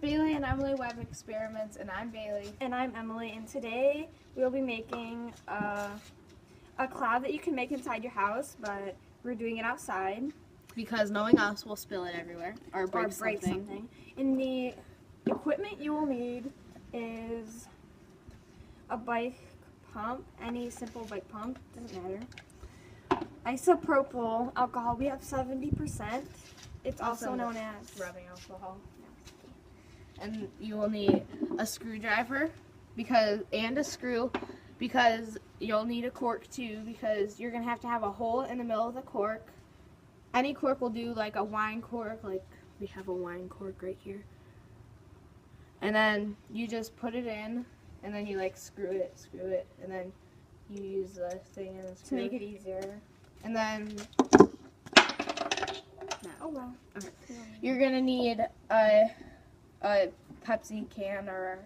Bailey and Emily Web Experiments, and I'm Bailey. And I'm Emily, and today we'll be making a cloud that you can make inside your house, but we're doing it outside. Because knowing us, we'll spill it everywhere or break something. And the equipment you will need is a bike pump, any simple bike pump, doesn't matter. Isopropyl alcohol, we have 70%. It's also known as rubbing alcohol. And you will need a screwdriver and a screw, because you'll need a cork too, because you're going to have a hole in the middle of the cork. Any cork will do, like a wine cork, like we have a wine cork right here. And then you just put it in, and then you like screw it, and then you use the thing and to make it easier. And then oh well. Okay. You're gonna need a Pepsi can or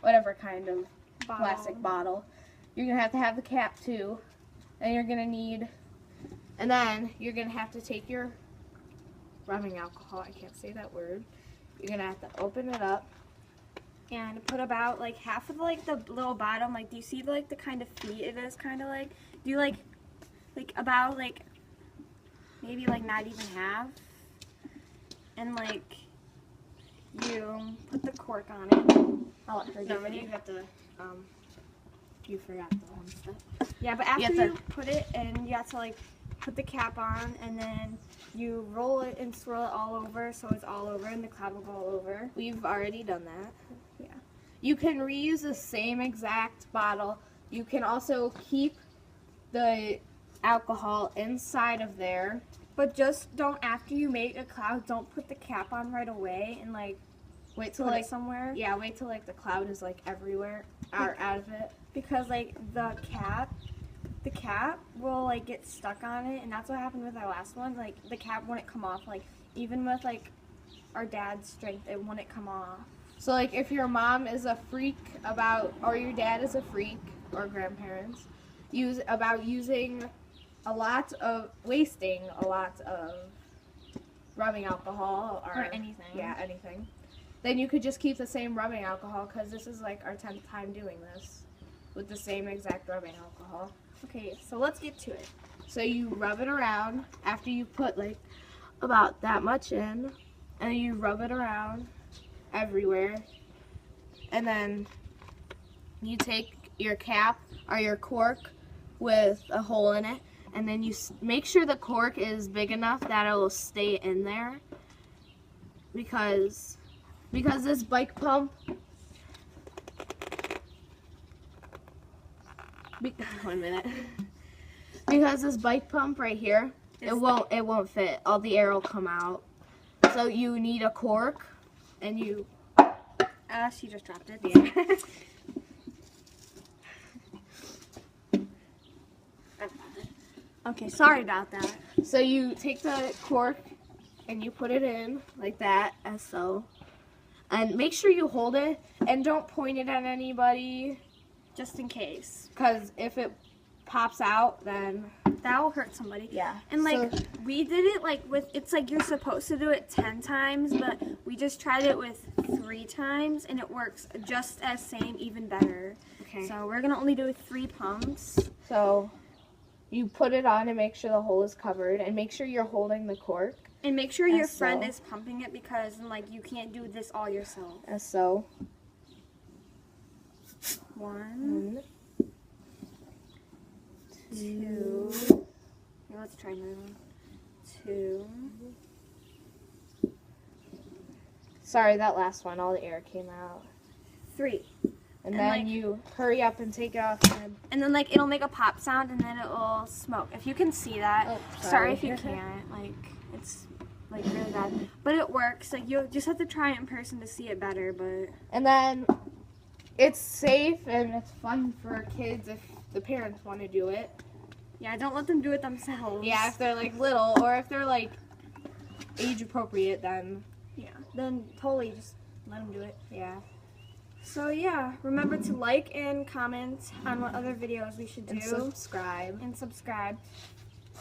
whatever kind of plastic bottle. You're gonna have the cap too, and then you're gonna have to take your rubbing alcohol. I can't say that word. You're gonna have to open it up and put about like half of like the little bottom. Like, do you see like the kind of feet it is? Kind of like, do you like about like maybe like not even half, and like you put the cork on it. I'll let her do it. You have to. You forgot the one step. Yeah, but after you put it in, you have to like put the cap on, and then you roll it and swirl it all over, so it's all over, and the cloud will go all over. We've already done that. Yeah. You can reuse the same exact bottle. You can also keep the alcohol inside of there. But just don't, after you make a cloud, don't put the cap on right away and like wait till put like it somewhere. Yeah, wait till like the cloud is like everywhere or out of it. Because like the cap will like get stuck on it, and that's what happened with our last one. Like the cap wouldn't come off. Like even with like our dad's strength, it wouldn't come off. So like if your mom is a freak or your dad is a freak, or grandparents, wasting a lot of rubbing alcohol or anything. Yeah, anything. Then you could just keep the same rubbing alcohol, because this is like our 10th time doing this with the same exact rubbing alcohol. Okay, so let's get to it. So you rub it around after you put like about that much in, and you rub it around everywhere, and then you take your cap or your cork with a hole in it, and then you make sure the cork is big enough that it will stay in there, because this bike pump, one minute, because this bike pump right here, it won't fit. All the air will come out. So you need a cork, and you. She just dropped it. Yeah. Okay, sorry about that. So you take the cork and you put it in like that, as so. And make sure you hold it and don't point it at anybody, just in case. Because if it pops out, then that will hurt somebody. Yeah. And like we did it like it's like you're supposed to do it 10 times, but we just tried it with 3 times, and it works just as same, even better. Okay. So we're gonna only do 3 pumps. So you put it on and make sure the hole is covered, and make sure you're holding the cork. And make sure your friend is pumping it, because like you can't do this all yourself. As so. 1, 2. Now let's try another one. 2. Sorry, that last one, all the air came out. 3. And then like, you hurry up and take it off. And then like it'll make a pop sound, and then it will smoke. If you can see that. Oh, sorry if you can't. Like it's like really bad, but it works. Like you just have to try it in person to see it better. But and then it's safe and it's fun for kids if the parents want to do it. Yeah, don't let them do it themselves. Yeah, if they're like little, or if they're like age appropriate, then then totally just let them do it. Yeah. So yeah, remember to like and comment on what other videos we should do. And subscribe.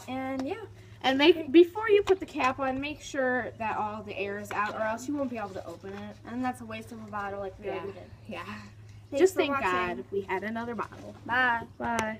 And yeah. And before you put the cap on, make sure that all the air is out, or else you won't be able to open it. And that's a waste of a bottle like we already did. Yeah. Thanks Just for thank watching. God we had another bottle. Bye. Bye.